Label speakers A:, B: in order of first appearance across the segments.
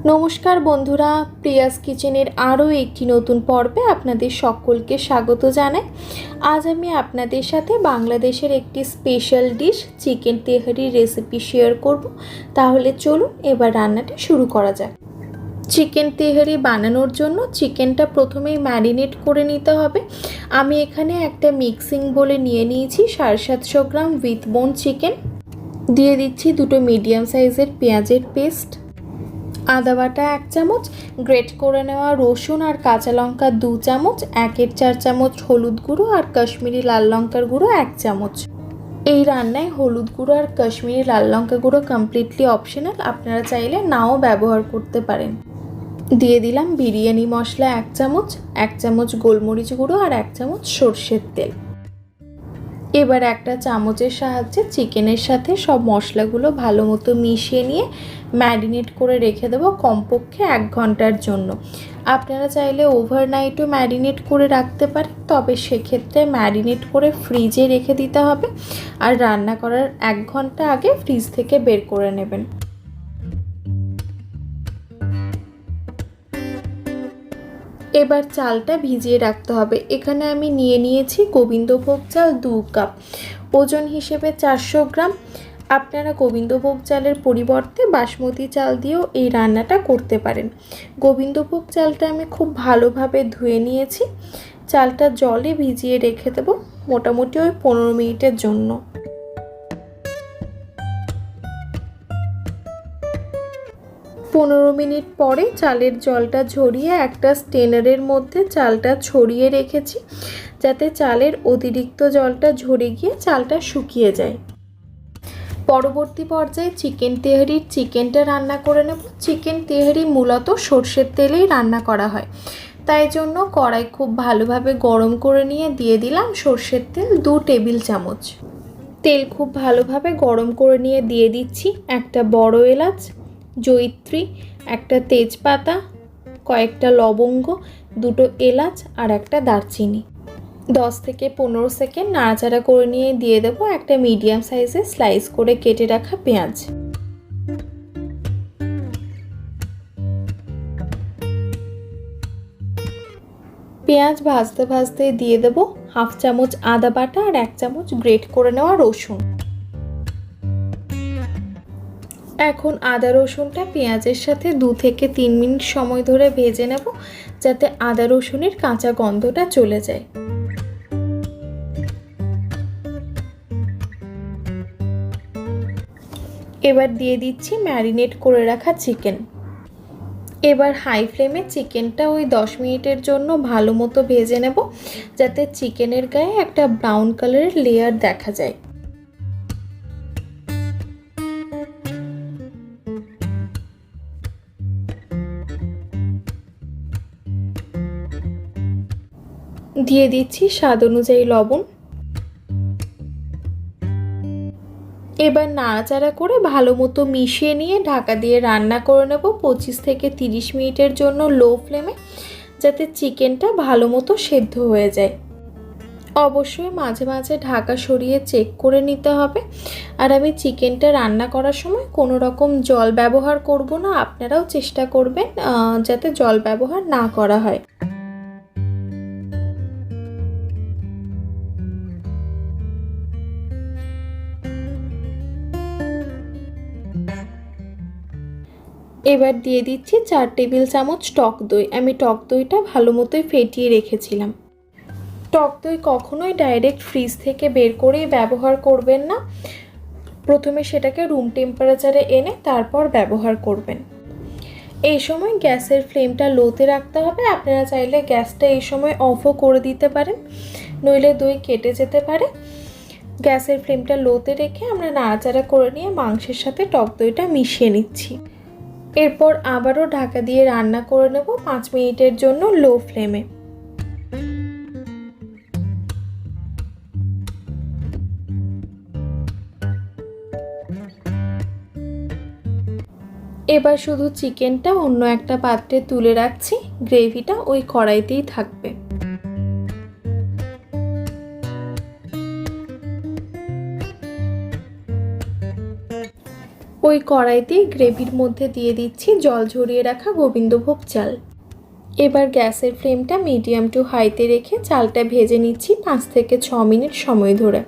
A: নমস্কার বন্ধুরা, প্রিয়াস কিচেনের আরও একটি নতুন পর্বে আপনাদের সকলকে স্বাগত জানাই। আজ আমি আপনাদের সাথে বাংলাদেশের একটি স্পেশাল ডিশ চিকেন তেহারি রেসিপি শেয়ার করব। তাহলে চলুন এবার রান্নাটা শুরু করা যাক। চিকেন তেহারি বানানোর জন্য চিকেনটা প্রথমেই ম্যারিনেট করে নিতে হবে। আমি এখানে একটা মিক্সিং বলে নিয়ে নিয়েছি 750 গ্রাম উইথ বোন চিকেন। দিয়ে দিচ্ছি দুটো মিডিয়াম সাইজের পেঁয়াজের পেস্ট, আদা বাটা 1 চামচ, গ্রেট করে নেওয়া রসুন আর কাঁচা লঙ্কা 2 চামচ, 1/4 চামচ হলুদ গুঁড়ো আর কাশ্মীরি লাল লঙ্কার গুঁড়ো 1 চামচ। এই রান্নায় হলুদ গুঁড়ো আর কাশ্মীরি লাল লঙ্কা গুঁড়ো কমপ্লিটলি অপশনাল, আপনারা চাইলে নাও ব্যবহার করতে পারেন। দিয়ে দিলাম বিরিয়ানি মশলা 1 চামচ, 1 চামচ গোলমরিচ গুঁড়ো আর 1 চামচ সর্ষের তেল। এবার একটা চামচের সাহায্যে চিকেনের সাথে সব মশলাগুলো ভালো মতো মিশিয়ে নিয়ে ম্যারিনেট করে রেখে দেবো কমপক্ষে 1 ঘন্টার জন্য। আপনারা চাইলে ওভারনাইটও ম্যারিনেট করে রাখতে পারেন, তবে সেক্ষেত্রে ম্যারিনেট করে ফ্রিজে রেখে দিতে হবে আর রান্না করার 1 ঘন্টা আগে ফ্রিজ থেকে বের করে নেবেন। এবার চালটা ভিজিয়ে রাখতে হবে। এখানে আমি নিয়েছি গোবিন্দভোগ চাল 2 কাপ, ওজন হিসেবে 400 গ্রাম। আপনারা গোবিন্দভোগ চালের পরিবর্তে বাসমতি চাল দিয়েও এই রান্নাটা করতে পারেন। গোবিন্দভোগ চালটা আমি খুব ভালোভাবে ধুয়ে নিয়েছি। চালটা জলে ভিজিয়ে রেখে দেবো মোটামুটি ওই 15 মিনিটের জন্য। পনেরো মিনিট পরে চালের জলটা ঝরিয়ে একটা স্টেনারের মধ্যে চালটা ছড়িয়ে রেখেছি, যাতে চালের অতিরিক্ত জলটা ঝরে গিয়ে চালটা শুকিয়ে যায়। পরবর্তী পর্যায়ে চিকেন তেহারির চিকেনটা রান্না করে নেব। চিকেন তেহারি মূলত সর্ষের তেলেই রান্না করা হয়, তাই জন্য কড়াই খুব ভালোভাবে গরম করে নিয়ে দিয়ে দিলাম সর্ষের তেল 2 টেবিল চামচ। তেল খুব ভালোভাবে গরম করে নিয়ে দিয়ে দিচ্ছি একটা বড় এলাচ, জয়িত্রী, একটা তেজপাতা, কয়েকটা লবঙ্গ, 2টো এলাচ আর একটা দারচিনি। 10 থেকে 15 সেকেন্ড নাড়াচাড়া করে নিয়ে দিয়ে দেবো একটা মিডিয়াম সাইজের স্লাইস করে কেটে রাখা পেঁয়াজ। পেঁয়াজ ভাজতে ভাজতে দিয়ে দেবো 1/2 চামচ আদা বাটা আর 1 চামচ গ্রেট করে নেওয়া রসুন। এখন আদা রসুনটা পেঁয়াজের সাথে 2 থেকে 3 মিনিট সময় ধরে ভেজে নেব, যাতে আদা রসুনের কাঁচা গন্ধটা চলে যায়। এবার দিয়ে দিচ্ছি ম্যারিনেট করে রাখা চিকেন। এবার হাই ফ্লেমে চিকেনটা ওই 10 মিনিটের জন্য ভালো মতো ভেজে নেব, যাতে চিকেনের গায়ে একটা ব্রাউন কালারের লেয়ার দেখা যায়। দিয়ে দিচ্ছি স্বাদ অনুযায়ী লবণ। এবার নাড়াচাড়া করে ভালো মতো মিশিয়ে নিয়ে ঢাকা দিয়ে রান্না করে নেব 25 থেকে 30 মিনিটের জন্য লো ফ্লেমে, যাতে চিকেনটা ভালো মতো সেদ্ধ হয়ে যায়। অবশ্যই মাঝে মাঝে ঢাকা সরিয়ে চেক করে নিতে হবে। আর আমি চিকেনটা রান্না করার সময় কোনো রকম জল ব্যবহার করব না, আপনারাও চেষ্টা করবেন যাতে জল ব্যবহার না করা হয়। এবার দিয়ে দিচ্ছি 4 টেবিল চামচ টক দই। আমি টক দইটা ভালো মতোই ফেটিয়ে রেখেছিলাম। টক দই কখনোই ডাইরেক্ট ফ্রিজ থেকে বের করেই ব্যবহার করবেন না, প্রথমে সেটাকে রুম টেম্পারেচারে এনে তারপর ব্যবহার করবেন। এই সময় গ্যাসের ফ্লেমটা লোতে রাখতে হবে। আপনারা চাইলে গ্যাসটা এই সময় অফও করে দিতে পারেন, নইলে দই কেটে যেতে পারে। গ্যাসের ফ্লেমটা লোতে রেখে আমরা নাড়াচাড়া করে নিয়ে মাংসের সাথে টক দইটা মিশিয়ে নিচ্ছি। এরপর আবারও ঢাকা দিয়ে রান্না করে নেব 5 মিনিটের জন্য লো ফ্লেমে। এবার শুধু চিকেনটা অন্য একটা পাত্রে তুলে রাখছি, গ্রেভিটা ওই কড়াইতেই থাকবে। ওই ওই কড়াইতে গ্রেভির মধ্যে দিয়ে দিচ্ছি জল ঝরিয়ে রাখা গোবিন্দভোগ চাল। এবার গ্যাসের ফ্লেমটা মিডিয়াম টু হাইতে রেখে চালটা ভেজে নিচ্ছি 5 থেকে 6 মিনিট সময় ধরে।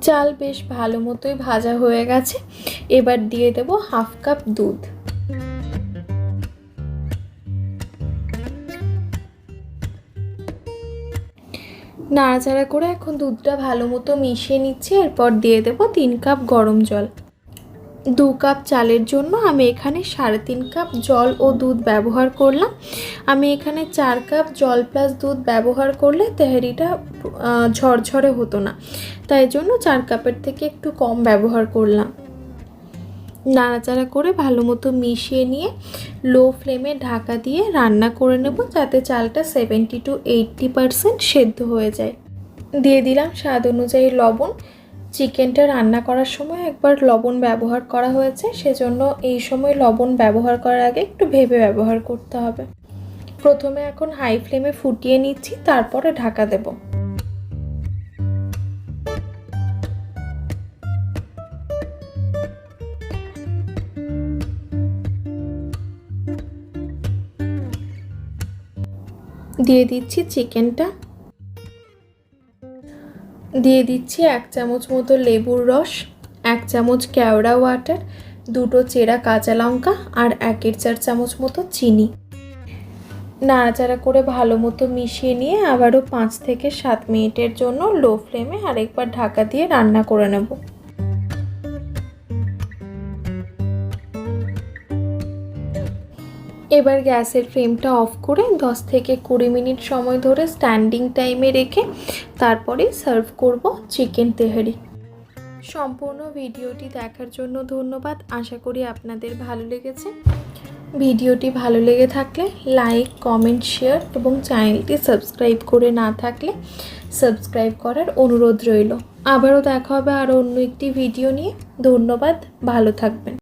A: চাল বেশ ভালো মতোই ভাজা হয়ে গেছে। এবার দিয়ে দেব হাফ কাপ দুধ। নাড়াচাড়া করে এখন দুধটা ভালো মতো মিশিয়ে নিচ্ছি। এরপর দিয়ে দেব 3 কাপ গরম জল। 2 কাপ চালের জন্য আমি এখানে 3.5 কাপ জল ও দুধ ব্যবহার করলাম। আমি এখানে 4 কাপ জল প্লাস দুধ ব্যবহার করলে তেহারিটা ঝরঝরে হতো না, তাই জন্য 4 কাপের থেকে একটু কম ব্যবহার করলাম। নাড়াচাড়া করে ভালো মতো মিশিয়ে নিয়ে লো ফ্লেমে ঢাকা দিয়ে রান্না করে নেব, যাতে চালটা 70 to 80% সেদ্ধ হয়ে যায়। দিয়ে দিলাম স্বাদ অনুযায়ী লবণ। চিকেনটা রান্না করার সময় একবার লবণ ব্যবহার করা হয়েছে, সেজন্য এই সময় লবণ ব্যবহার করার আগে একটু ভেবে ব্যবহার করতে হবে। প্রথমে এখন হাই ফ্লেমে ফুটিয়ে নিচ্ছি, তারপরে ঢাকা দেব। দিয়ে দিচ্ছি চিকেনটা, দিয়ে দিচ্ছি 1 চামচ মতো লেবুর রস, 1 চামচ কেওড়া ওয়াটার, 2টো চেরা কাঁচা লঙ্কা আর 1/4 চামচ মতো চিনি। নাড়াচাড়া করে ভালো মতো মিশিয়ে নিয়ে আবারও 5 থেকে 7 মিনিটের জন্য লো ফ্লেমে আরেকবার ঢাকা দিয়ে রান্না করে নেব। এবার গ্যাসের ফ্লেমটা অফ করে 10 থেকে 20 মিনিট সময় ধরে স্ট্যান্ডিং টাইমে রেখে তারপরে সার্ভ করব চিকেন তেহারি। সম্পূর্ণ ভিডিওটি দেখার জন্য ধন্যবাদ। আশা করি আপনাদের ভালো লেগেছে। ভিডিওটি ভালো লেগে থাকলে লাইক, কমেন্ট, শেয়ার এবং চ্যানেলটি সাবস্ক্রাইব করে না থাকলে সাবস্ক্রাইব করার অনুরোধ রইল। আবারও দেখা হবে আরও অন্য একটি ভিডিও নিয়ে। ধন্যবাদ, ভালো থাকবেন।